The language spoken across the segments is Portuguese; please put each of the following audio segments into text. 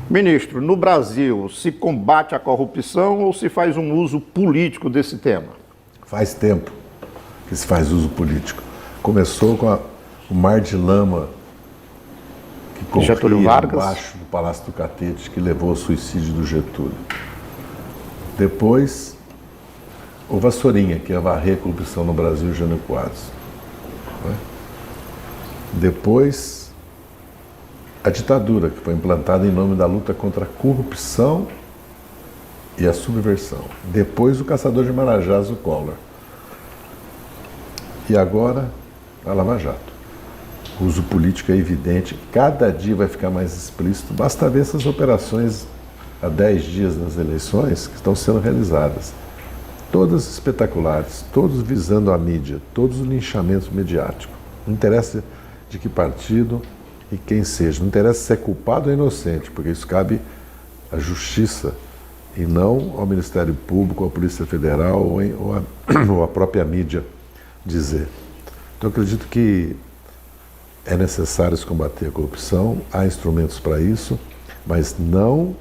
Ministro, no Brasil, se combate a corrupção ou se faz um uso político desse tema? Faz tempo que se faz uso político. Começou com o mar de lama que corria embaixo do Palácio do Catete, que levou ao suicídio do Getúlio. Depois, o Vassourinha, que ia varrer a corrupção no Brasil, Jânio Quadros. Depois, a ditadura, que foi implantada em nome da luta contra a corrupção e a subversão. Depois, o caçador de Marajás, o Collor. E agora, a Lava Jato. O uso político é evidente, cada dia vai ficar mais explícito. Basta ver essas operações há 10 dias nas eleições que estão sendo realizadas. Todas espetaculares, todos visando a mídia, todos os linchamentos mediáticos. Não interessa de que partido e quem seja, não interessa se é culpado ou inocente, porque isso cabe à Justiça e não ao Ministério Público, à Polícia Federal ou à própria mídia dizer. Então, eu acredito que é necessário se combater a corrupção, há instrumentos para isso, mas não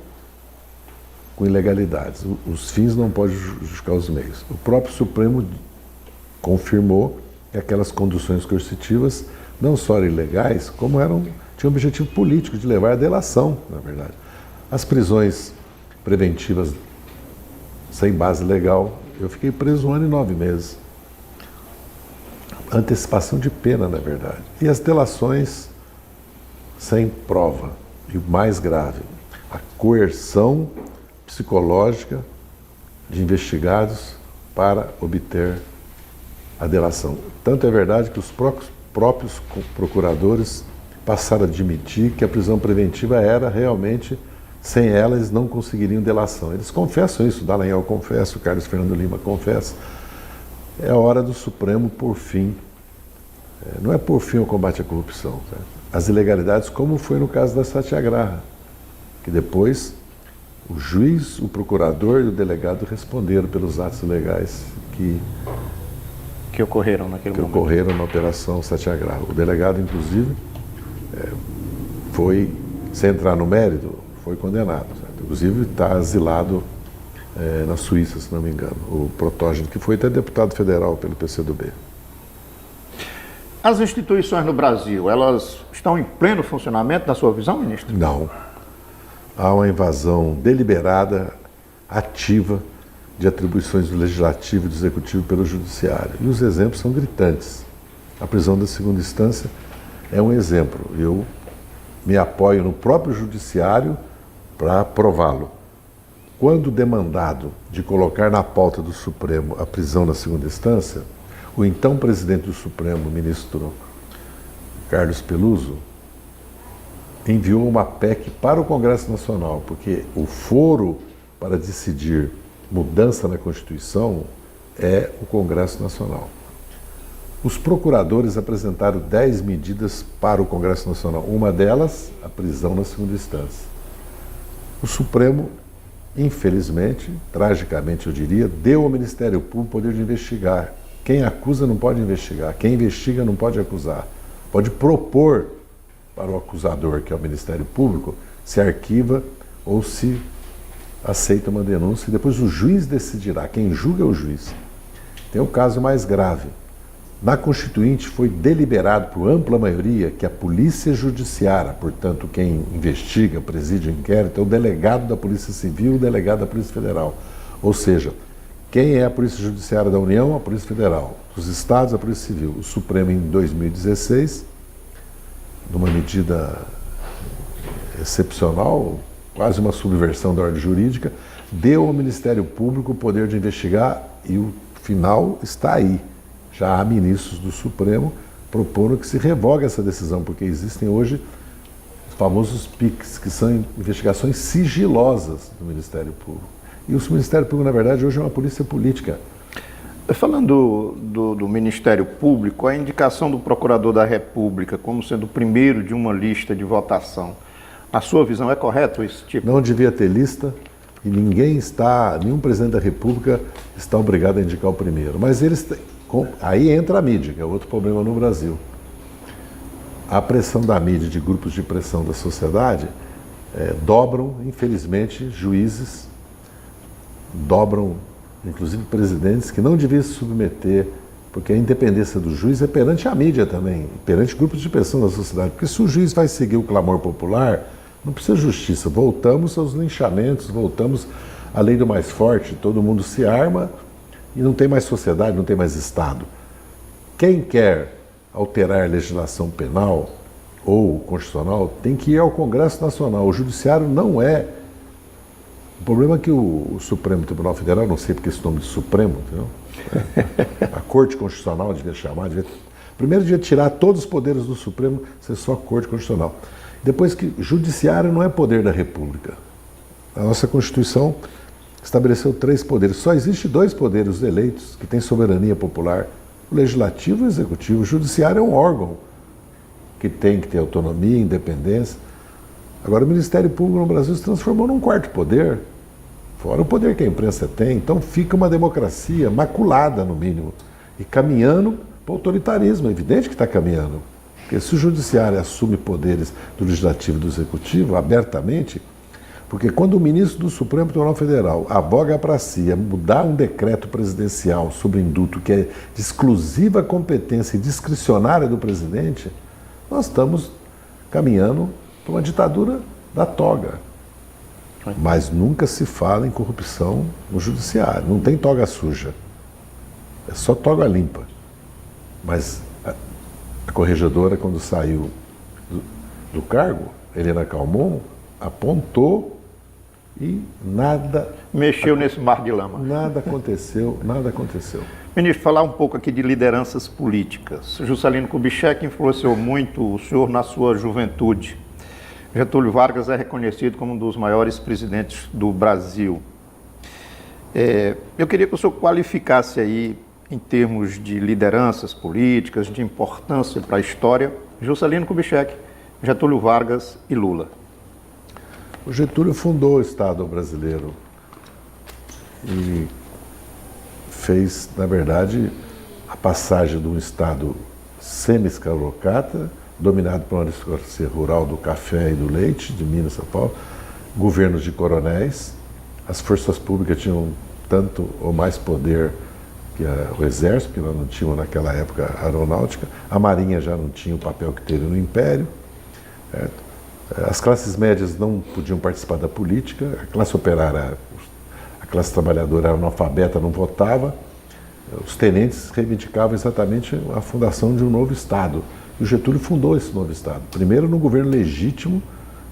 com ilegalidades. Os fins não podem justificar os meios. O próprio Supremo confirmou que aquelas conduções coercitivas não só eram ilegais, como tinham um objetivo político de levar à delação, na verdade. As prisões preventivas sem base legal, eu fiquei preso 1 ano e 9 meses. Antecipação de pena, na verdade. E as delações sem prova. E o mais grave, a coerção psicológica de investigados para obter a delação. Tanto é verdade que os próprios procuradores passaram a admitir que a prisão preventiva era realmente, sem ela eles não conseguiriam delação. Eles confessam isso, o Dallagnol confessa, o Carlos Fernando Lima confessa. É hora do Supremo por fim. Não é por fim o combate à corrupção. As ilegalidades, como foi no caso da Satyagraha, que depois o juiz, o procurador e o delegado responderam pelos atos ilegais que ocorreram naquele momento. Ocorreram na Operação Satyagraha. O delegado, inclusive, foi, sem entrar no mérito, foi condenado. Certo? Inclusive está asilado na Suíça, se não me engano, o Protógeno, que foi até deputado federal pelo PCdoB. As instituições no Brasil, elas estão em pleno funcionamento, na sua visão, ministro? Não. Há uma invasão deliberada, ativa, de atribuições do Legislativo e do Executivo pelo Judiciário. E os exemplos são gritantes. A prisão da segunda instância é um exemplo. Eu me apoio no próprio Judiciário para prová-lo. Quando demandado de colocar na pauta do Supremo a prisão na segunda instância, o então presidente do Supremo, o ministro Carlos Peluso, enviou uma PEC para o Congresso Nacional, porque o foro para decidir mudança na Constituição é o Congresso Nacional. Os procuradores apresentaram 10 medidas para o Congresso Nacional. Uma delas, a prisão na segunda instância. O Supremo, infelizmente, tragicamente eu diria, deu ao Ministério Público o poder de investigar. Quem acusa não pode investigar, quem investiga não pode acusar. Pode propor para o acusador, que é o Ministério Público, se arquiva ou se aceita uma denúncia, e depois o juiz decidirá. Quem julga é o juiz. Tem o caso mais grave. Na Constituinte foi deliberado por ampla maioria que a Polícia Judiciária, portanto quem investiga, preside o inquérito, é o delegado da Polícia Civil e o delegado da Polícia Federal. Ou seja, quem é a Polícia Judiciária da União? A Polícia Federal. Dos Estados, a Polícia Civil. O Supremo, em 2016, numa medida excepcional, quase uma subversão da ordem jurídica, deu ao Ministério Público o poder de investigar e o final está aí. Já há ministros do Supremo propondo que se revogue essa decisão, porque existem hoje os famosos PICs, que são investigações sigilosas do Ministério Público. E o Ministério Público, na verdade, hoje é uma polícia política. Falando do Ministério Público, a indicação do Procurador da República como sendo o primeiro de uma lista de votação, na sua visão, é correto esse tipo? Não devia ter lista e nenhum presidente da República está obrigado a indicar o primeiro. Mas aí entra a mídia, que é outro problema no Brasil. A pressão da mídia, de grupos de pressão da sociedade, dobram, infelizmente, juízes, dobram, inclusive, presidentes que não deviam se submeter, porque a independência do juiz é perante a mídia também, perante grupos de pessoas da sociedade. Porque se o juiz vai seguir o clamor popular, não precisa justiça. Voltamos aos linchamentos, voltamos à lei do mais forte, todo mundo se arma e não tem mais sociedade, não tem mais Estado. Quem quer alterar a legislação penal ou constitucional tem que ir ao Congresso Nacional. O Judiciário não é... O problema é que o Supremo Tribunal Federal, não sei porque esse nome de Supremo, entendeu? A Corte Constitucional devia chamar, primeiro devia tirar todos os poderes do Supremo, ser só a Corte Constitucional. Depois que Judiciário não é poder da República. A nossa Constituição estabeleceu 3 poderes. Só existe 2 poderes eleitos que têm soberania popular: o Legislativo e o Executivo. O Judiciário é um órgão que tem que ter autonomia, independência. Agora, o Ministério Público no Brasil se transformou num 4º poder, fora o poder que a imprensa tem. Então fica uma democracia maculada, no mínimo, e caminhando para o autoritarismo. É evidente que está caminhando. Porque se o Judiciário assume poderes do Legislativo e do Executivo abertamente, porque quando o ministro do Supremo Tribunal Federal aboga para si mudar um decreto presidencial sobre indulto que é de exclusiva competência e discricionária do presidente, nós estamos caminhando para uma ditadura da toga. Mas nunca se fala em corrupção no Judiciário. Não tem toga suja. É só toga limpa. Mas a corregedora, quando saiu do cargo, Helena Calmon, apontou e nada... Mexeu nesse mar de lama. Nada aconteceu, nada aconteceu. Ministro, falar um pouco aqui de lideranças políticas. Juscelino Kubitschek influenciou muito o senhor na sua juventude. Getúlio Vargas é reconhecido como um dos maiores presidentes do Brasil. Eu queria que o senhor qualificasse aí, em termos de lideranças políticas, de importância para a história, Juscelino Kubitschek, Getúlio Vargas e Lula. O Getúlio fundou o Estado brasileiro e fez, na verdade, a passagem de um Estado semi-escravocrata, dominado por uma aristocracia rural do café e do leite, de Minas e São Paulo, governos de coronéis. As forças públicas tinham tanto ou mais poder que o Exército, que nós não tínhamos naquela época a aeronáutica. A Marinha já não tinha o papel que teve no Império. Certo? As classes médias não podiam participar da política, a classe operária, a classe trabalhadora era analfabeta, não votava. Os tenentes reivindicavam exatamente a fundação de um novo Estado. E o Getúlio fundou esse novo Estado. Primeiro num governo legítimo,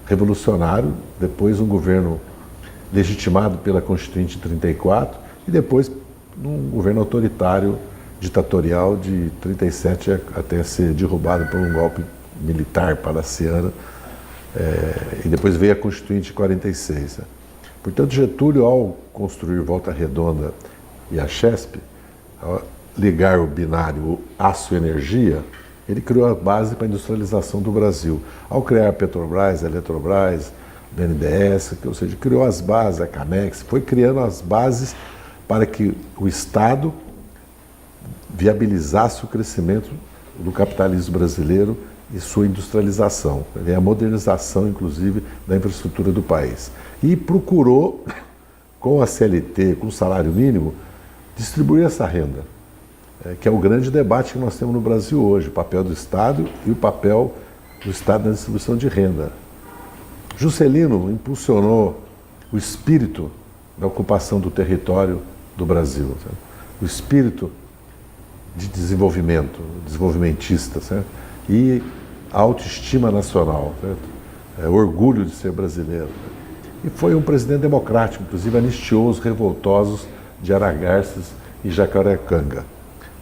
revolucionário, depois um governo legitimado pela Constituinte de 34 e depois num governo autoritário, ditatorial de 37 até ser derrubado por um golpe militar palaciano. E depois veio a Constituinte de 46. Portanto, Getúlio, ao construir Volta Redonda e a Chesp, ao ligar o binário aço-energia, ele criou a base para a industrialização do Brasil. Ao criar a Petrobras, a Eletrobras, a BNDES, ou seja, criou as bases, a Camex, foi criando as bases para que o Estado viabilizasse o crescimento do capitalismo brasileiro e sua industrialização, a modernização, inclusive, da infraestrutura do país. E procurou, com a CLT, com o salário mínimo, distribuir essa renda, que é o grande debate que nós temos no Brasil hoje, o papel do Estado e o papel do Estado na distribuição de renda. Juscelino impulsionou o espírito da ocupação do território do Brasil, certo? O espírito de desenvolvimento, desenvolvimentista, certo? E a autoestima nacional, certo? O orgulho de ser brasileiro. E foi um presidente democrático, inclusive anistiou os revoltosos de Aragarças e Jacarecanga.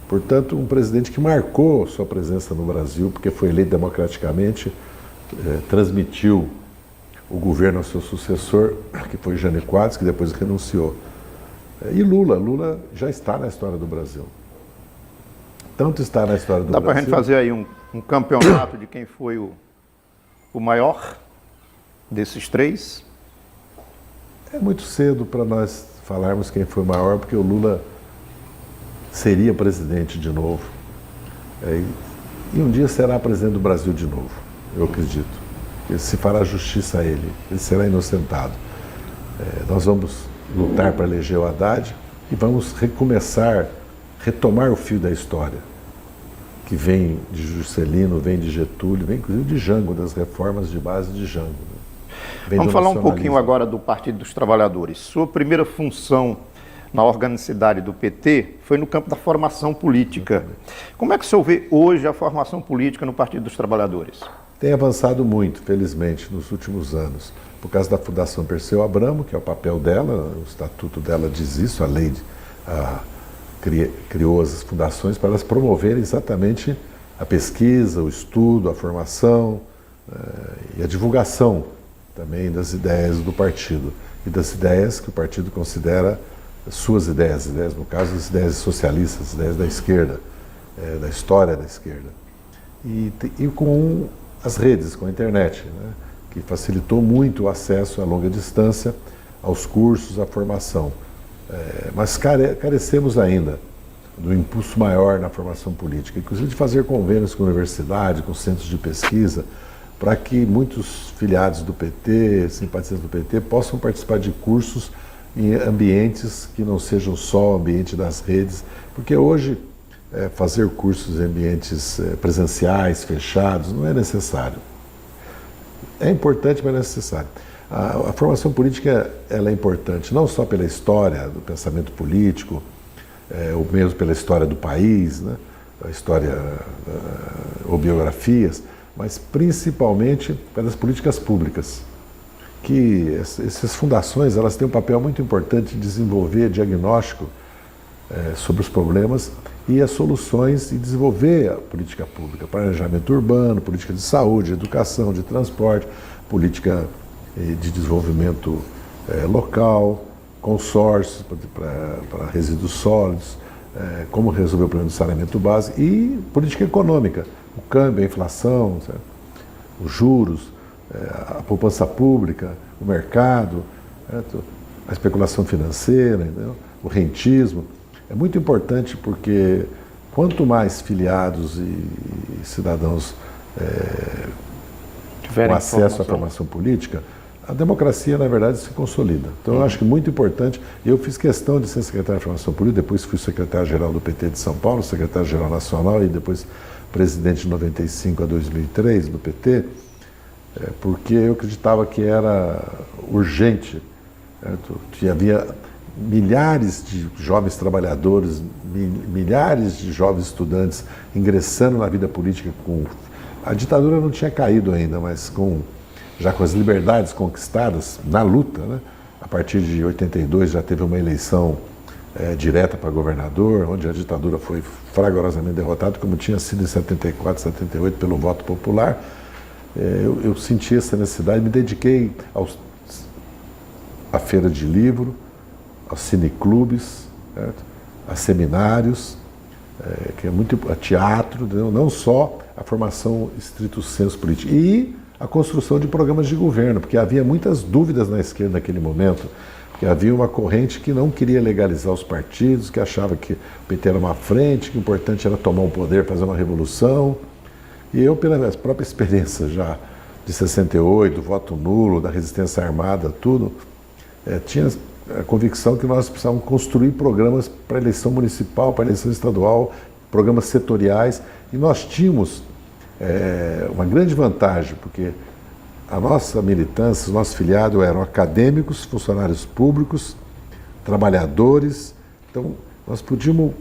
Portanto, um presidente que marcou sua presença no Brasil, porque foi eleito democraticamente, transmitiu o governo ao seu sucessor, que foi Jânio Quadros, que depois renunciou. E Lula já está na história do Brasil. Tanto está na história do Dá Brasil... para a gente fazer aí um campeonato de quem foi o maior desses 3? É muito cedo para nós falarmos quem foi o maior, porque o Lula seria presidente de novo. E um dia será presidente do Brasil de novo, eu acredito. porque se fará justiça a ele será inocentado. Nós vamos lutar para eleger o Haddad e vamos retomar o fio da história, que vem de Juscelino, vem de Getúlio, vem inclusive de Jango, das reformas de base de Jango. Né? Vamos falar um pouquinho agora do Partido dos Trabalhadores. Sua primeira função na organicidade do PT foi no campo da formação política. Como é que o senhor vê hoje a formação política no Partido dos Trabalhadores? Tem avançado muito, felizmente, nos últimos anos. Por causa da Fundação Perseu Abramo, que é o papel dela, o estatuto dela diz isso, a lei criou as fundações para elas promoverem exatamente a pesquisa, o estudo, a formação e a divulgação também das ideias do partido e das ideias que o partido considera suas ideias, no caso as ideias socialistas, as ideias da esquerda, da história da esquerda. E com as redes, com a internet, né, que facilitou muito o acesso a longa distância aos cursos, à formação. Mas carecemos ainda do impulso maior na formação política, inclusive de fazer convênios com a universidade, com centros de pesquisa, para que muitos filiados do PT, simpatizantes do PT, possam participar de cursos em ambientes que não sejam só o ambiente das redes, porque hoje fazer cursos em ambientes presenciais, fechados, não é necessário. É importante, mas não é necessário. A formação política ela é importante não só pela história do pensamento político, ou mesmo pela história do país, né? A história ou biografias, mas principalmente pelas políticas públicas. Que essas fundações elas têm um papel muito importante de desenvolver diagnóstico sobre os problemas e as soluções e desenvolver a política pública, planejamento urbano, política de saúde, educação, de transporte, política de desenvolvimento local, consórcios para resíduos sólidos, como resolver o problema do saneamento básico e política econômica, o câmbio, a inflação, certo? Os juros, a poupança pública, o mercado, certo? A especulação financeira, entendeu? O rentismo. É muito importante porque quanto mais filiados e cidadãos com acesso à formação política, a democracia, na verdade, se consolida. Então, eu acho que é muito importante. Eu fiz questão de ser secretário de Formação Política, depois fui secretário-geral do PT de São Paulo, secretário-geral nacional e depois presidente de 95 a 2003 do PT, porque eu acreditava que era urgente. Havia milhares de jovens trabalhadores, milhares de jovens estudantes ingressando na vida política com... A ditadura não tinha caído ainda, mas já com as liberdades conquistadas na luta, né? A partir de 82 já teve uma eleição direta para governador, onde a ditadura foi fragorosamente derrotada, como tinha sido em 74, 78 pelo voto popular. Eu senti essa necessidade, me dediquei à feira de livro, aos cineclubes, certo? A seminários, que é muito a teatro, não só a formação estrito sensu política, e a construção de programas de governo, porque havia muitas dúvidas na esquerda naquele momento, porque havia uma corrente que não queria legalizar os partidos, que achava que o PT era uma frente, que o importante era tomar o poder, fazer uma revolução. E eu, pela minha própria experiência já de 68, do voto nulo, da resistência armada, tudo, tinha a convicção que nós precisávamos construir programas para a eleição municipal, para a eleição estadual, programas setoriais, e nós tínhamos uma grande vantagem, porque a nossa militância, os nossos filiados eram acadêmicos, funcionários públicos, trabalhadores, então nós podíamos,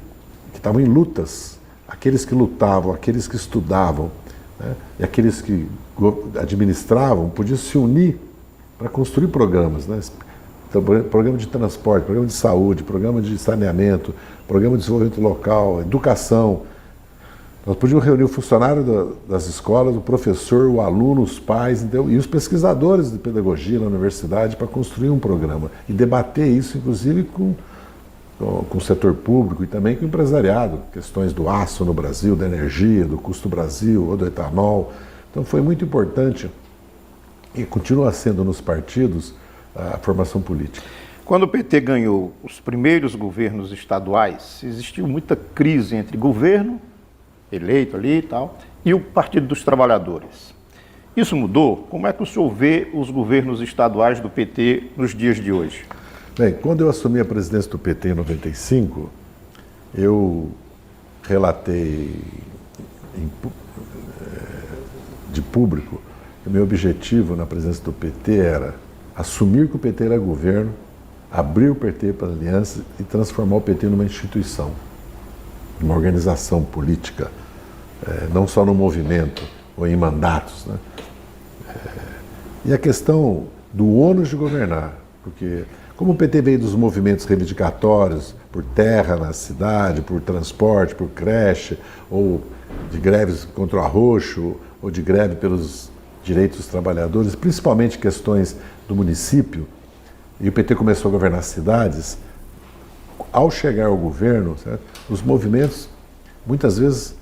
que estavam em lutas, aqueles que lutavam, aqueles que estudavam, né, e aqueles que administravam, podiam se unir para construir programas, né? Então, programa de transporte, programa de saúde, programa de saneamento, programa de desenvolvimento local, educação. Nós podíamos reunir o funcionário das escolas, o professor, o aluno, os pais, então, e os pesquisadores de pedagogia na universidade para construir um programa e debater isso, inclusive, com o setor público e também com o empresariado, questões do aço no Brasil, da energia, do custo Brasil, ou do etanol. Então foi muito importante e continua sendo nos partidos a formação política. Quando o PT ganhou os primeiros governos estaduais, existiu muita crise entre governo, eleito ali e tal, e o Partido dos Trabalhadores. Isso mudou? Como é que o senhor vê os governos estaduais do PT nos dias de hoje? Bem, quando eu assumi a presidência do PT em 95, eu relatei de público que o meu objetivo na presidência do PT era assumir que o PT era governo, abrir o PT para alianças e transformar o PT numa instituição, numa organização política, não só no movimento ou em mandatos, né? E a questão do ônus de governar, porque como o PT veio dos movimentos reivindicatórios por terra na cidade, por transporte, por creche, ou de greves contra o arroxo, ou de greve pelos direitos dos trabalhadores, principalmente questões do município, e o PT começou a governar as cidades, ao chegar ao governo, certo? Os movimentos muitas vezes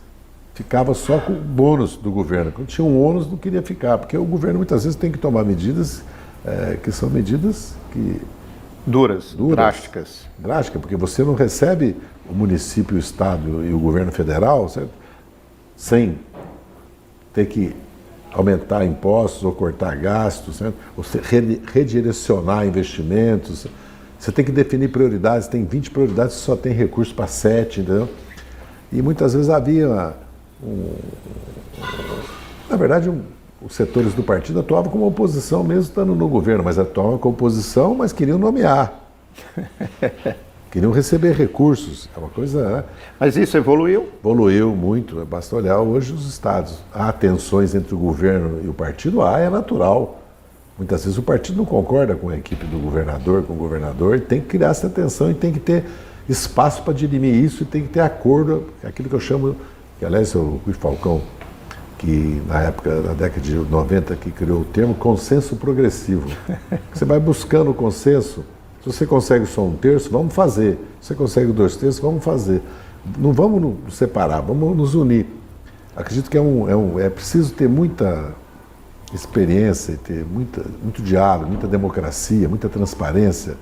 ficava só com o bônus do governo. Quando tinha um ônus, não queria ficar, porque o governo muitas vezes tem que tomar medidas que são medidas que... Duras, drásticas. Drásticas, porque você não recebe o município, o estado e o governo federal, certo? Sem ter que aumentar impostos ou cortar gastos, certo? Ou redirecionar investimentos. Você tem que definir prioridades, tem 20 prioridades, só tem recurso para 7, entendeu? E muitas vezes havia na verdade, os setores do partido atuavam como oposição mesmo estando no governo, mas atuavam como oposição, mas queriam nomear. Queriam receber recursos, é uma coisa... Né? Mas isso evoluiu? Evoluiu muito, basta olhar hoje os estados. Há tensões entre o governo e o partido, é natural. Muitas vezes o partido não concorda com a equipe do governador, com o governador, e tem que criar essa tensão e tem que ter espaço para dirimir isso e tem que ter acordo, aquilo que eu chamo, que aliás é o Rui Falcão, que na época, na década de 90, que criou o termo consenso progressivo. Você vai buscando o consenso, se você consegue só 1/3, vamos fazer. Se você consegue 2/3, vamos fazer. Não vamos nos separar, vamos nos unir. Acredito que é preciso ter muita experiência, ter muito diálogo, muita democracia, muita transparência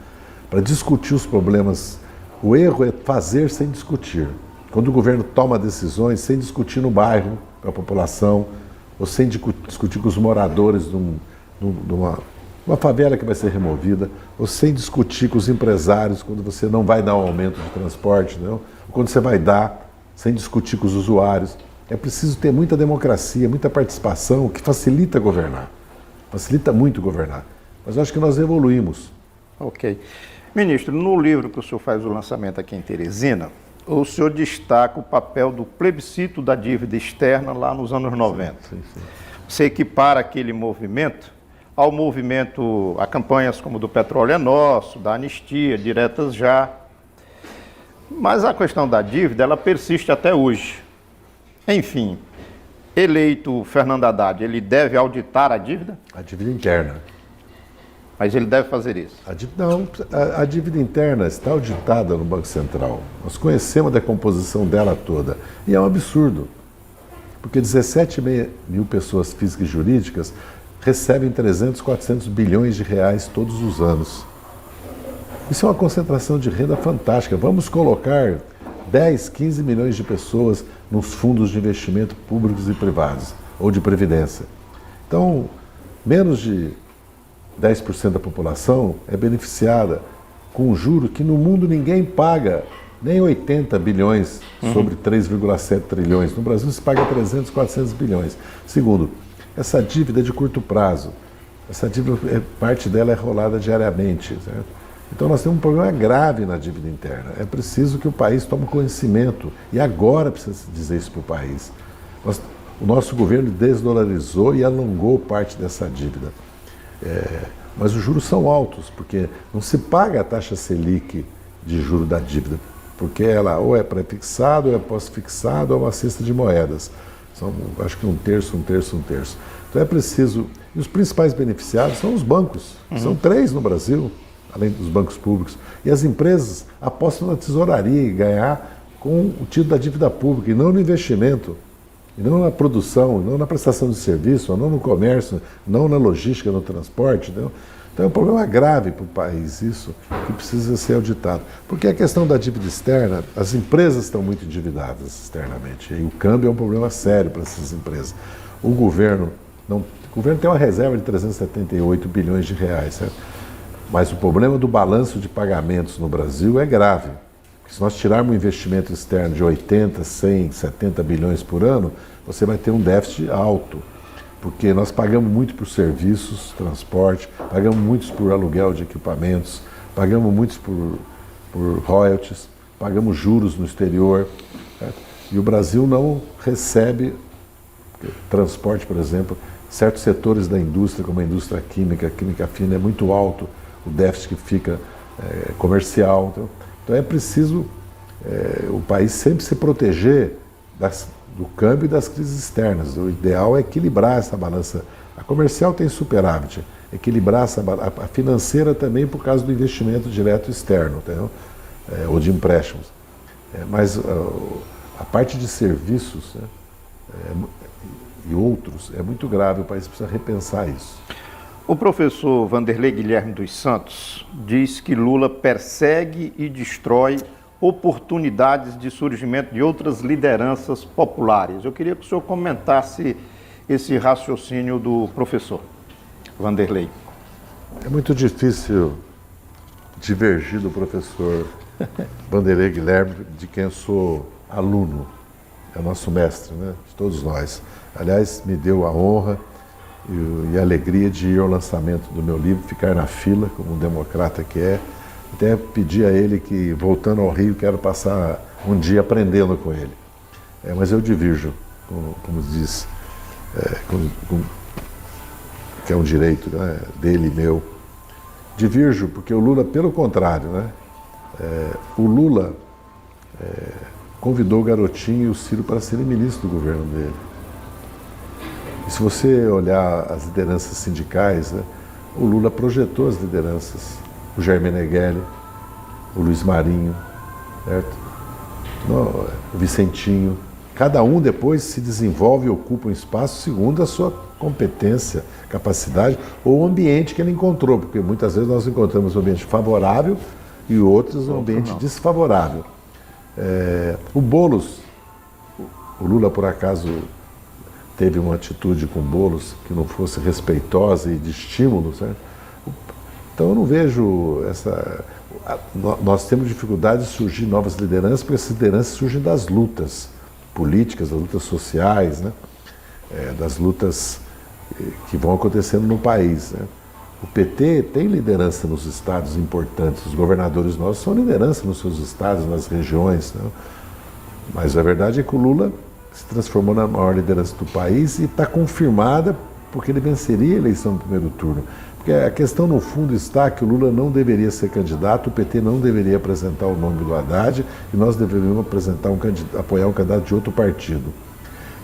para discutir os problemas. O erro é fazer sem discutir. Quando o governo toma decisões sem discutir no bairro, com a população, ou sem discutir com os moradores de uma favela que vai ser removida, ou sem discutir com os empresários quando você não vai dar um aumento de transporte, não? Ou quando você vai dar, sem discutir com os usuários. É preciso ter muita democracia, muita participação, que facilita governar. Facilita muito governar. Mas eu acho que nós evoluímos. Ok. Ministro, no livro que o senhor faz o lançamento aqui em Teresina, o senhor destaca o papel do plebiscito da dívida externa lá nos anos 90. Sim. Você equipara aquele movimento ao movimento, a campanhas como do Petróleo é Nosso, da Anistia, Diretas Já. Mas a questão da dívida, ela persiste até hoje. Enfim, eleito Fernando Haddad, ele deve auditar a dívida? A dívida interna. Mas ele deve fazer isso? A dívida interna está auditada no Banco Central. Nós conhecemos a decomposição dela toda. E é um absurdo. Porque 17 mil pessoas físicas e jurídicas recebem 300, 400 bilhões de reais todos os anos. Isso é uma concentração de renda fantástica. Vamos colocar 10, 15 milhões de pessoas nos fundos de investimento públicos e privados, ou de previdência. Então, menos de 10% da população é beneficiada com um juro que no mundo ninguém paga, nem 80 bilhões sobre 3,7 trilhões. No Brasil se paga 300, 400 bilhões. Segundo, essa dívida é de curto prazo. Essa dívida, parte dela é rolada diariamente, certo? Então nós temos um problema grave na dívida interna. É preciso que o país tome conhecimento. E agora precisa dizer isso para o país. O nosso governo desdolarizou e alongou parte dessa dívida. Mas os juros são altos, porque não se paga a taxa Selic de juro da dívida, porque ela ou é pré-fixado, ou é pós-fixado, ou é uma cesta de moedas. São, acho que 1/3, 1/3, 1/3. Então é preciso... E os principais beneficiados são os bancos. São 3 no Brasil, além dos bancos públicos. E as empresas apostam na tesouraria e ganhar com o título da dívida pública, e não no investimento. E não na produção, não na prestação de serviço, não no comércio, não na logística, no transporte. Não? Então é um problema grave para o país isso, que precisa ser auditado. Porque a questão da dívida externa, as empresas estão muito endividadas externamente. E o câmbio é um problema sério para essas empresas. O governo, O governo tem uma reserva de 378 bilhões de reais, certo? Mas o problema do balanço de pagamentos no Brasil é grave. Se nós tirarmos um investimento externo de 80, 100, 70 bilhões por ano, você vai ter um déficit alto. Porque nós pagamos muito por serviços, transporte, pagamos muito por aluguel de equipamentos, pagamos muito por royalties, pagamos juros no exterior. Certo? E o Brasil não recebe transporte, por exemplo, certos setores da indústria, como a indústria química, a química fina, é muito alto, o déficit que fica comercial. Então é preciso o país sempre se proteger do câmbio e das crises externas. O ideal é equilibrar essa balança. A comercial tem superávit, equilibrar a financeira também por causa do investimento direto externo, entendeu? Ou de empréstimos. Mas a parte de serviços, né, e outros é muito grave, o país precisa repensar isso. O professor Vanderlei Guilherme dos Santos diz que Lula persegue e destrói oportunidades de surgimento de outras lideranças populares. Eu queria que o senhor comentasse esse raciocínio do professor Vanderlei. É muito difícil divergir do professor Vanderlei Guilherme, de quem eu sou aluno, é nosso mestre, né, de todos nós. Aliás, me deu a honra e a alegria de ir ao lançamento do meu livro, ficar na fila, como um democrata que é. Até pedi a ele que, voltando ao Rio, quero passar um dia aprendendo com ele. Mas eu divirjo, como diz, que é um direito, né, dele e meu. Divirjo porque o Lula, pelo contrário, né, o Lula convidou o Garotinho e o Ciro para serem ministros do governo dele. E se você olhar as lideranças sindicais, né, o Lula projetou as lideranças. O Jair Meneghelli, o Luiz Marinho, certo? O Vicentinho. Cada um depois se desenvolve e ocupa um espaço segundo a sua competência, capacidade ou o ambiente que ele encontrou, porque muitas vezes nós encontramos um ambiente favorável e outros um ambiente desfavorável. O Boulos, o Lula por acaso teve uma atitude com o Boulos que não fosse respeitosa e de estímulo, certo? Então eu não vejo essa... Nós temos dificuldade de surgir novas lideranças, porque essas lideranças surgem das lutas políticas, das lutas sociais, né? Das lutas que vão acontecendo no país, né? O PT tem liderança nos estados importantes, os governadores nossos são liderança nos seus estados, nas regiões, né? Mas a verdade é que o Lula se transformou na maior liderança do país e está confirmada porque ele venceria a eleição no primeiro turno. Porque a questão no fundo está que o Lula não deveria ser candidato, o PT não deveria apresentar o nome do Haddad e nós deveríamos apoiar um candidato de outro partido.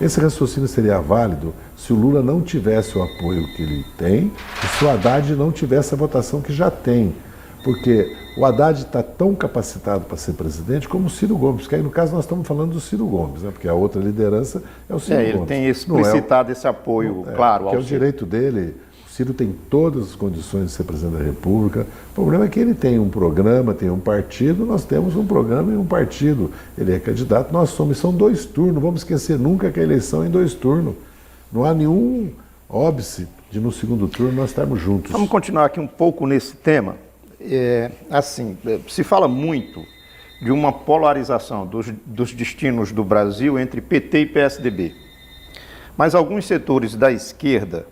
Esse raciocínio seria válido se o Lula não tivesse o apoio que ele tem e se o Haddad não tivesse a votação que já tem. Porque o Haddad está tão capacitado para ser presidente como o Ciro Gomes, que aí no caso nós estamos falando do Ciro Gomes, né? Porque a outra liderança é o Ciro Gomes. Ele tem explicitado esse apoio, claro. Que é o direito dele. O Ciro tem todas as condições de ser presidente da República. O problema é que ele tem um programa, tem um partido, nós temos um programa e um partido. Ele é candidato, são 2 turnos. Não vamos esquecer nunca que a eleição é em 2 turnos. Não há nenhum óbice de no segundo turno nós estarmos juntos. Vamos continuar aqui um pouco nesse tema. Se fala muito de uma polarização dos destinos do Brasil entre PT e PSDB. Mas alguns setores da esquerda,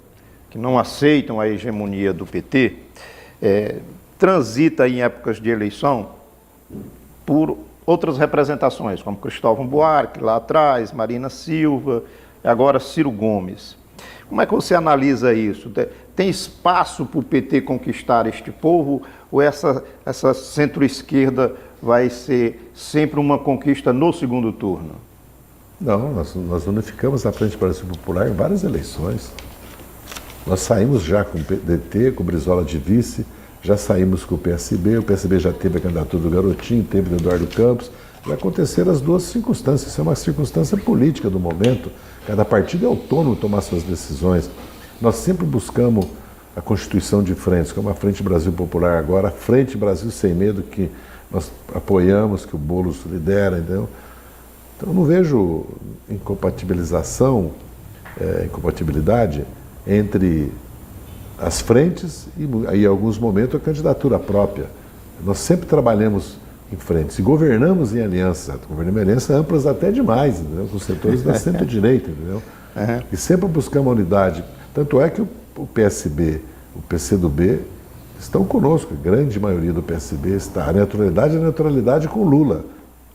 que não aceitam a hegemonia do PT, transita em épocas de eleição por outras representações, como Cristóvão Buarque, lá atrás, Marina Silva, e agora Ciro Gomes. Como é que você analisa isso? Tem espaço para o PT conquistar este povo ou essa centro-esquerda vai ser sempre uma conquista no segundo turno? Não, nós unificamos a Frente Brasil Popular em várias eleições. Nós saímos já com o PDT, com o Brizola de vice, já saímos com o PSB já teve a candidatura do Garotinho, teve do Eduardo Campos. Já aconteceram as 2 circunstâncias, isso é uma circunstância política do momento. Cada partido é autônomo tomar suas decisões. Nós sempre buscamos a constituição de frentes, como a Frente Brasil Popular agora, a Frente Brasil Sem Medo, que nós apoiamos, que o Boulos lidera, entendeu? Então eu não vejo incompatibilidade entre as frentes e, em alguns momentos, a candidatura própria. Nós sempre trabalhamos em frentes e governamos em aliança, governamos em aliança amplas até demais, entendeu? Com os setores da centro-direita, entendeu? Uhum. E sempre buscamos unidade. Tanto é que o PSB, o PCdoB estão conosco, a grande maioria do PSB está. A neutralidade com Lula,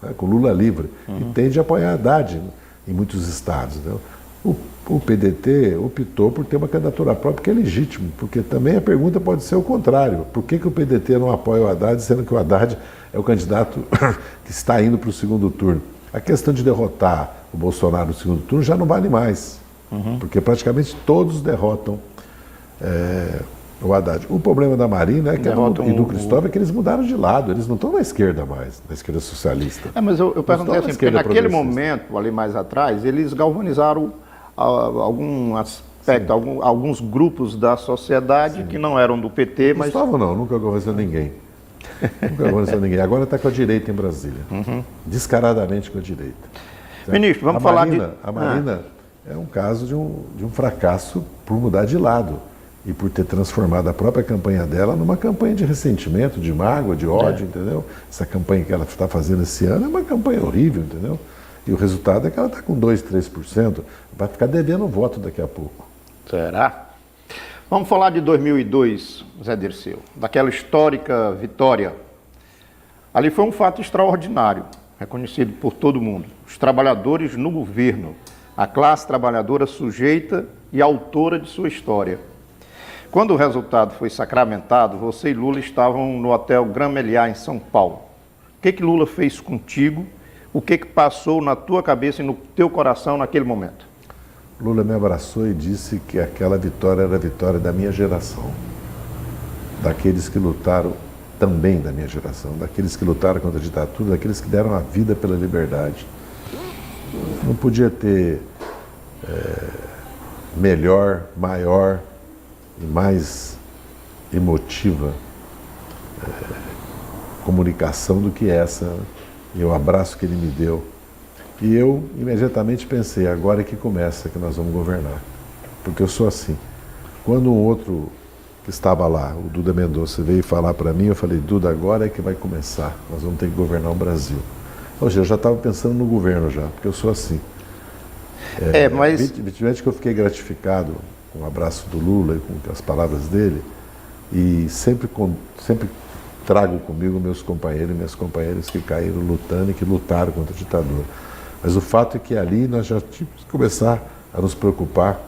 né? Com Lula livre, e tende a apoiar a Haddad em muitos estados, entendeu? O PDT optou por ter uma candidatura própria, que é legítimo, porque também a pergunta pode ser o contrário. Por que o PDT não apoia o Haddad, sendo que o Haddad é o candidato que está indo para o segundo turno? A questão de derrotar o Bolsonaro no segundo turno já não vale mais, porque praticamente todos derrotam o Haddad. O problema da Marina e do Cristóvão é que eles mudaram de lado, eles não estão na esquerda mais, na esquerda socialista. Mas eu perguntei assim, porque naquele momento, ali mais atrás, eles galvanizaram algum aspecto, alguns grupos da sociedade que não eram do PT, mas... Gustavo não, nunca galvanizou ninguém. Nunca galvanizou ninguém. Agora está com a direita em Brasília. Descaradamente com a direita. Certo? Ministro, vamos falar de... A Marina é um caso de um fracasso por mudar de lado e por ter transformado a própria campanha dela numa campanha de ressentimento, de mágoa, de ódio, entendeu? Essa campanha que ela está fazendo esse ano é uma campanha horrível, entendeu? E o resultado é que ela está com 2%, 3%. Vai ficar devendo voto daqui a pouco. Será? Vamos falar de 2002, Zé Dirceu, daquela histórica vitória. Ali foi um fato extraordinário, reconhecido por todo mundo. Os trabalhadores no governo, a classe trabalhadora sujeita e autora de sua história. Quando o resultado foi sacramentado, você e Lula estavam no Hotel Grand Meliá, em São Paulo. O que Lula fez contigo? O que passou na tua cabeça e no teu coração naquele momento? Lula me abraçou e disse que aquela vitória era a vitória da minha geração. Daqueles que lutaram também da minha geração. Daqueles que lutaram contra a ditadura, daqueles que deram a vida pela liberdade. Não podia ter melhor, maior e mais emotiva comunicação do que essa, e o abraço que ele me deu. E eu imediatamente pensei, agora é que começa, que nós vamos governar. Porque eu sou assim. Quando um outro que estava lá, o Duda Mendonça, veio falar para mim, eu falei, Duda, agora é que vai começar, nós vamos ter que governar o Brasil. Ou seja, eu já estava pensando no governo já, porque eu sou assim. Mas... Evidentemente que eu fiquei gratificado com o abraço do Lula e com as palavras dele, e sempre trago comigo meus companheiros e minhas companheiras que caíram lutando e que lutaram contra a ditadura. Mas o fato é que ali nós já tínhamos que começar a nos preocupar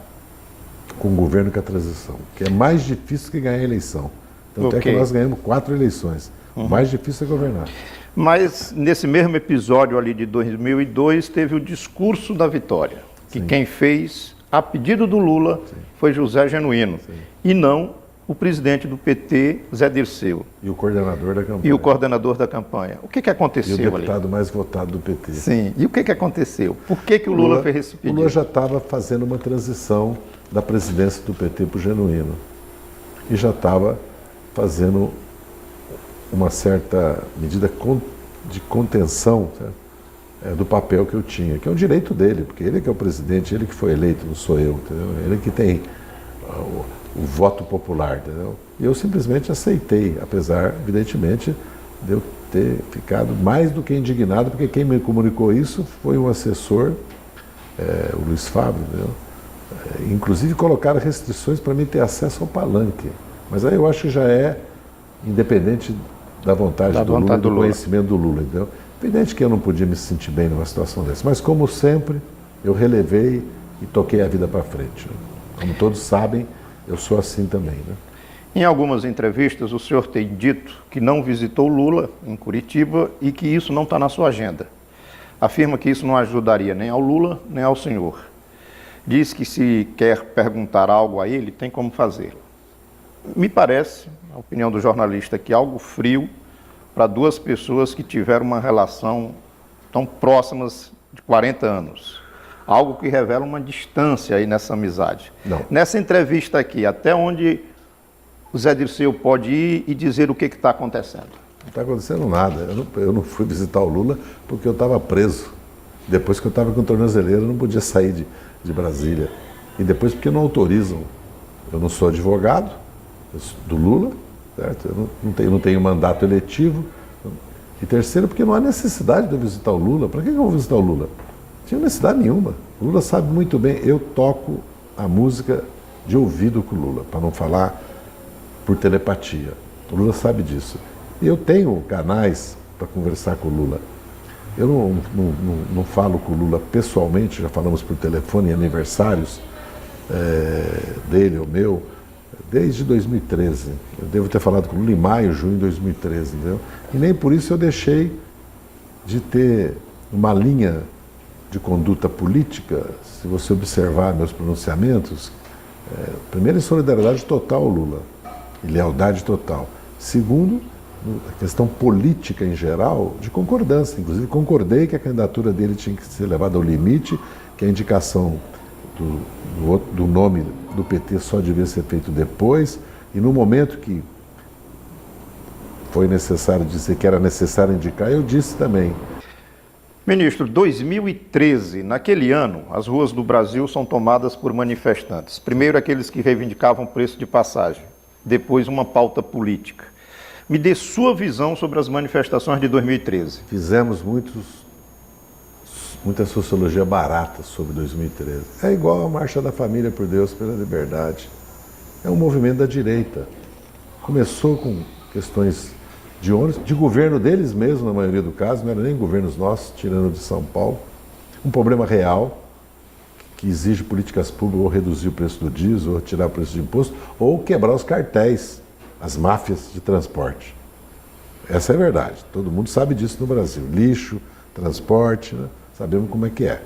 com o governo e com a transição, que é mais difícil que ganhar a eleição. Tanto é que nós ganhamos 4 eleições. O mais difícil é governar. Mas nesse mesmo episódio ali de 2002, teve o discurso da vitória, que quem fez, a pedido do Lula, foi José Genuíno, e não o presidente do PT, Zé Dirceu. E o coordenador da campanha. E o coordenador da campanha. O que aconteceu ali? E o deputado mais votado do PT. Sim. E o que aconteceu? Por que o Lula fez esse pedido? O Lula já estava fazendo uma transição da presidência do PT para o Genuíno. E já estava fazendo uma certa medida de contenção, do papel que eu tinha, que é um direito dele, porque ele que é o presidente, ele que foi eleito, não sou eu, entendeu? Ele que tem o voto popular, entendeu? E eu simplesmente aceitei, apesar, evidentemente, de eu ter ficado mais do que indignado, porque quem me comunicou isso foi um assessor, o Luiz Fábio, entendeu? Inclusive colocaram restrições para mim ter acesso ao palanque. Mas aí eu acho que já é independente da vontade do Lula, do conhecimento do Lula, entendeu? Evidente que eu não podia me sentir bem numa situação dessa, mas como sempre, eu relevei e toquei a vida para frente. Né? Como todos sabem, eu sou assim também, né? Em algumas entrevistas, o senhor tem dito que não visitou Lula em Curitiba e que isso não está na sua agenda. Afirma que isso não ajudaria nem ao Lula, nem ao senhor. Diz que se quer perguntar algo a ele, tem como fazê-lo. Me parece, a opinião do jornalista aqui, algo frio para duas pessoas que tiveram uma relação tão próximas de 40 anos. Algo que revela uma distância aí nessa amizade. Não. Nessa entrevista aqui, até onde o Zé Dirceu pode ir e dizer o que está acontecendo? Não está acontecendo nada. Eu não fui visitar o Lula porque eu estava preso. Depois que eu estava com tornozeleira, eu não podia sair de Brasília. E depois porque não autorizam Eu não sou advogado do Lula, certo? Eu não tenho mandato eletivo. E terceiro, porque não há necessidade de eu visitar o Lula. Para que eu vou visitar o Lula? Não tinha necessidade nenhuma. O Lula sabe muito bem, eu toco a música de ouvido com o Lula, para não falar por telepatia. O Lula sabe disso. E eu tenho canais para conversar com o Lula. Eu não falo com o Lula pessoalmente, já falamos por telefone em aniversários dele ou meu, desde 2013. Eu devo ter falado com o Lula em maio, junho de 2013, entendeu? E nem por isso eu deixei de ter uma linha de conduta política. Se você observar meus pronunciamentos, primeiro, em solidariedade total ao Lula, e lealdade total. Segundo, a questão política em geral, de concordância. Inclusive, concordei que a candidatura dele tinha que ser levada ao limite, que a indicação do nome do PT só devia ser feito depois, e no momento que foi necessário dizer que era necessário indicar, eu disse também. Ministro, 2013, naquele ano, as ruas do Brasil são tomadas por manifestantes. Primeiro, aqueles que reivindicavam preço de passagem, depois uma pauta política. Me dê sua visão sobre as manifestações de 2013. Fizemos muita sociologia barata sobre 2013. É igual a Marcha da Família por Deus pela Liberdade. É um movimento da direita. Começou com questões de ônibus, de governo deles mesmos, na maioria do caso, não eram nem governos nossos, tirando de São Paulo. Um problema real, que exige políticas públicas, ou reduzir o preço do diesel, ou tirar o preço de imposto, ou quebrar os cartéis, as máfias de transporte. Essa é a verdade. Todo mundo sabe disso no Brasil. Lixo, transporte, né? Sabemos como é que é.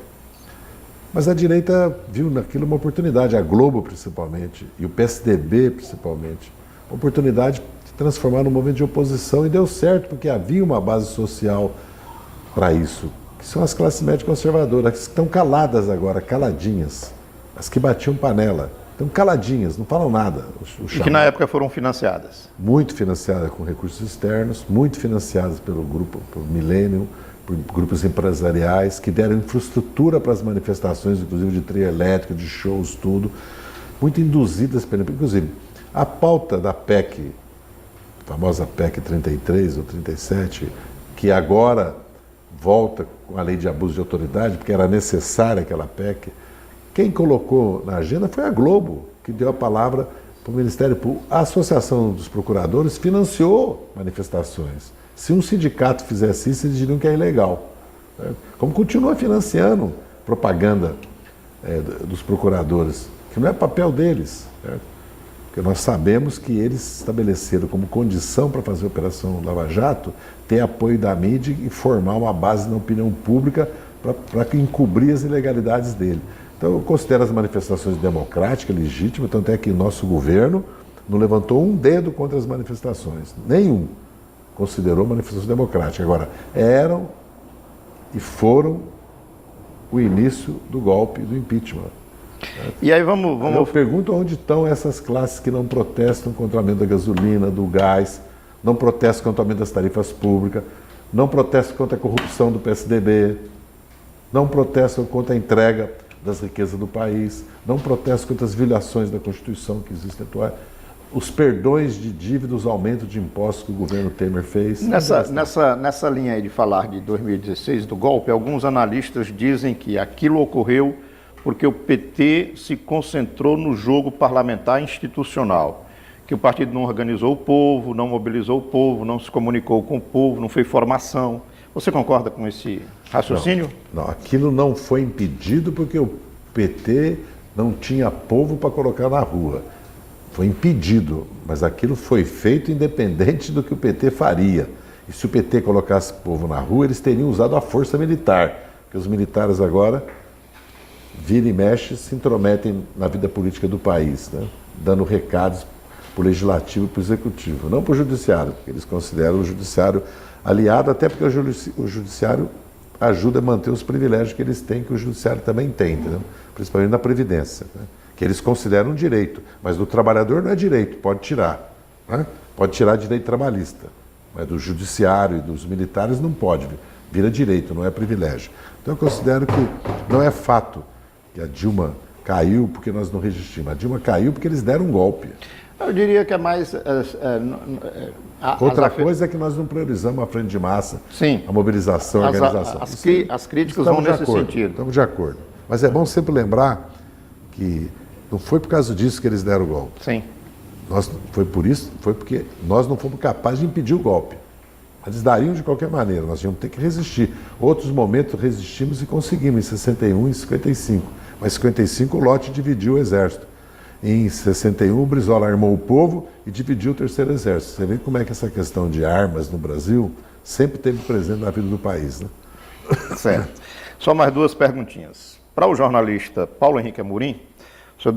Mas a direita viu naquilo uma oportunidade, a Globo principalmente, e o PSDB principalmente, uma oportunidade de transformar num movimento de oposição, e deu certo, porque havia uma base social para isso, que são as classes médias conservadoras, que estão caladas agora, caladinhas, as que batiam panela. Estão caladinhas, não falam nada. E que na época foram financiadas? Muito financiadas com recursos externos, muito financiadas pelo grupo, pelo Millennium, por grupos empresariais, que deram infraestrutura para as manifestações, inclusive de trio elétrico, de shows, tudo. Muito induzidas pelo... Inclusive, a pauta da PEC, a famosa PEC 33 ou 37, que agora volta com a lei de abuso de autoridade, porque era necessária aquela PEC. Quem colocou na agenda foi a Globo, que deu a palavra para o Ministério Público. A Associação dos Procuradores financiou manifestações. Se um sindicato fizesse isso, eles diriam que é ilegal. Certo? Como continua financiando propaganda dos procuradores, que não é papel deles. Certo? Porque nós sabemos que eles estabeleceram como condição para fazer a Operação Lava Jato ter apoio da mídia e formar uma base na opinião pública para encobrir as ilegalidades dele. Então, eu considero as manifestações democráticas, legítimas, tanto é que o nosso governo não levantou um dedo contra as manifestações. Nenhum considerou manifestações democráticas. Agora, eram e foram o início do golpe, do impeachment. E aí vamos... Eu pergunto onde estão essas classes que não protestam contra o aumento da gasolina, do gás, não protestam contra o aumento das tarifas públicas, não protestam contra a corrupção do PSDB, não protestam contra a entrega das riquezas do país, não protestam contra as violações da Constituição que existem atuais, os perdões de dívidas, o aumento de impostos que o governo Temer fez. Nessa linha aí de falar de 2016, do golpe, alguns analistas dizem que aquilo ocorreu porque o PT se concentrou no jogo parlamentar institucional, que o partido não organizou o povo, não mobilizou o povo, não se comunicou com o povo, não fez formação. Você concorda com esse raciocínio? Não, aquilo não foi impedido porque o PT não tinha povo para colocar na rua. Foi impedido, mas aquilo foi feito independente do que o PT faria. E se o PT colocasse povo na rua, eles teriam usado a força militar, porque os militares agora, vira e mexe, se intrometem na vida política do país, né? Dando recados para o legislativo e para o executivo, não para o judiciário, porque eles consideram o judiciário aliado, até porque o judiciário ajuda a manter os privilégios que eles têm, que o judiciário também tem, entendeu? Principalmente na Previdência, né? Que eles consideram um direito, mas do trabalhador não é direito, pode tirar, né? Pode tirar direito trabalhista, mas do judiciário e dos militares não pode, vira direito, não é privilégio. Então eu considero que não é fato que a Dilma caiu porque nós não resistimos. A Dilma caiu porque eles deram um golpe. Eu diria que é mais... Outra coisa é que nós não priorizamos a frente de massa, sim, a mobilização, a organização. As críticas vão nesse sentido. Estamos de acordo. Mas é bom sempre lembrar que não foi por causa disso que eles deram o golpe. Sim. Foi porque nós não fomos capazes de impedir o golpe. Eles dariam de qualquer maneira, nós íamos ter que resistir. Outros momentos resistimos e conseguimos, em 61 e em 55. Mas em 55 o Lott dividiu o exército. Em 61 o Brizola armou o povo e dividiu o terceiro exército. Você vê como é que essa questão de armas no Brasil sempre esteve presente na vida do país, né? Certo. Só mais duas perguntinhas. Para o jornalista Paulo Henrique Amorim, o senhor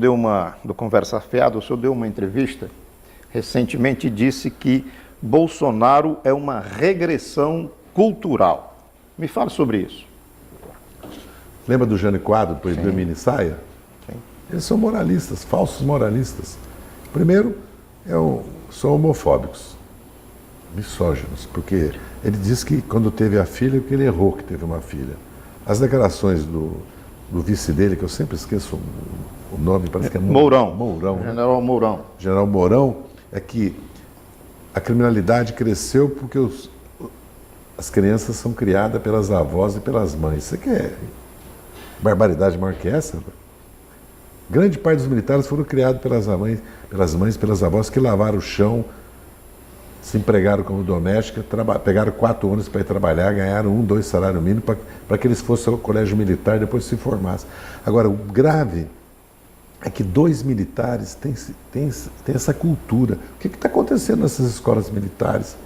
do Conversa Fiada, o senhor deu uma entrevista recentemente e disse que Bolsonaro é uma regressão cultural. Me fale sobre isso. Lembra do Jânio Quadro, depois do Mini Saia? Sim. Eles são moralistas, falsos moralistas. Primeiro, são homofóbicos, misóginos, porque ele diz que quando teve a filha, que ele errou que teve uma filha. As declarações do vice dele, que eu sempre esqueço o nome, parece que é Mourão. General Mourão. General Mourão, é que a criminalidade cresceu porque as crianças são criadas pelas avós e pelas mães. Você quer barbaridade maior que essa? Grande parte dos militares foram criados pelas mães, pelas avós, que lavaram o chão, se empregaram como doméstica, pegaram 4 anos para ir trabalhar, ganharam 1, 2 salários mínimos para que eles fossem ao colégio militar e depois se formassem. Agora, o grave é que 2 militares têm essa cultura. O que está acontecendo nessas escolas militares?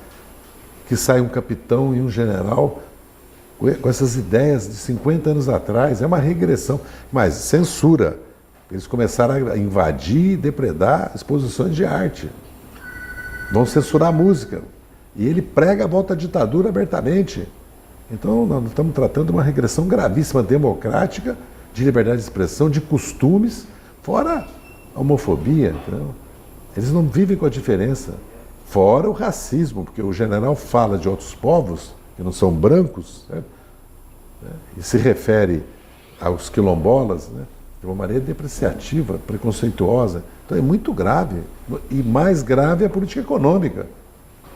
Que sai um capitão e um general com essas ideias de 50 anos atrás. É uma regressão. Mas censura. Eles começaram a invadir e depredar exposições de arte. Vão censurar a música. E ele prega a volta à ditadura abertamente. Então, nós estamos tratando de uma regressão gravíssima democrática, de liberdade de expressão, de costumes, fora a homofobia. Entendeu? Eles não vivem com a diferença. Fora o racismo, porque o general fala de outros povos, que não são brancos, né? E se refere aos quilombolas, né? De uma maneira depreciativa, preconceituosa. Então é muito grave. E mais grave é a política econômica,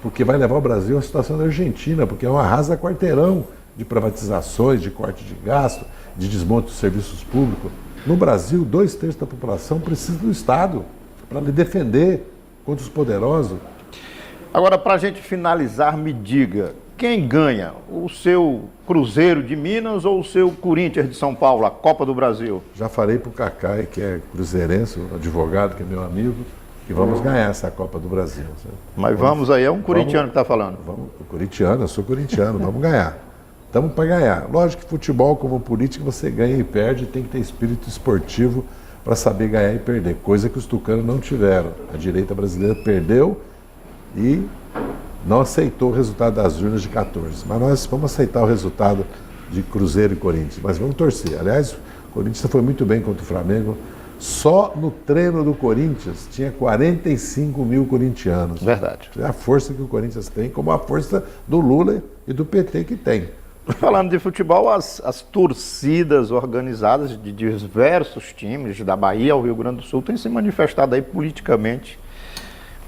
porque vai levar o Brasil à situação da Argentina, porque é um arrasa-quarteirão de privatizações, de corte de gasto, de desmonte dos serviços públicos. No Brasil, 2/3 da população precisa do Estado para lhe defender contra os poderosos. Agora, para a gente finalizar, me diga, quem ganha? O seu Cruzeiro de Minas ou o seu Corinthians de São Paulo, a Copa do Brasil? Já falei para o Cacai, que é cruzeirense, o advogado, que é meu amigo, que vamos ganhar essa Copa do Brasil. Sabe? Mas vamos aí, é um corintiano que está falando. Eu sou corintiano, vamos ganhar. Estamos para ganhar. Lógico que futebol, como política, você ganha e perde, tem que ter espírito esportivo para saber ganhar e perder, coisa que os tucanos não tiveram. A direita brasileira perdeu e não aceitou o resultado das urnas de 14. Mas nós vamos aceitar o resultado de Cruzeiro e Corinthians. Mas vamos torcer. Aliás, o Corinthians foi muito bem contra o Flamengo. Só no treino do Corinthians tinha 45 mil corintianos. Verdade. É a força que o Corinthians tem, como a força do Lula e do PT que tem. Falando de futebol, as torcidas organizadas de diversos times, da Bahia ao Rio Grande do Sul, têm se manifestado aí politicamente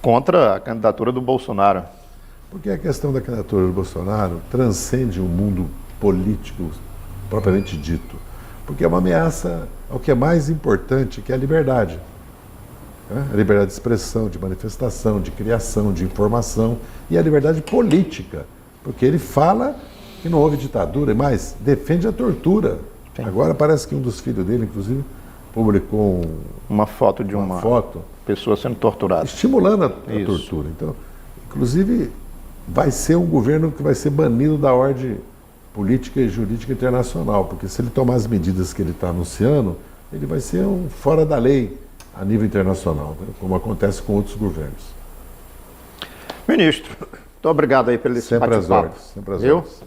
contra a candidatura do Bolsonaro. Porque a questão da candidatura do Bolsonaro transcende o mundo político propriamente dito. Porque é uma ameaça ao que é mais importante, que é a liberdade. A liberdade de expressão, de manifestação, de criação, de informação e a liberdade política. Porque ele fala que não houve ditadura, mas defende a tortura. Sim. Agora parece que um dos filhos dele, inclusive, publicou uma foto de uma pessoa sendo torturada. Estimulando a tortura. Então, inclusive, vai ser um governo que vai ser banido da ordem política e jurídica internacional, porque se ele tomar as medidas que ele está anunciando, ele vai ser um fora da lei a nível internacional, né? Como acontece com outros governos. Ministro, muito obrigado aí pelo esse bate-papo. Sempre às ordens.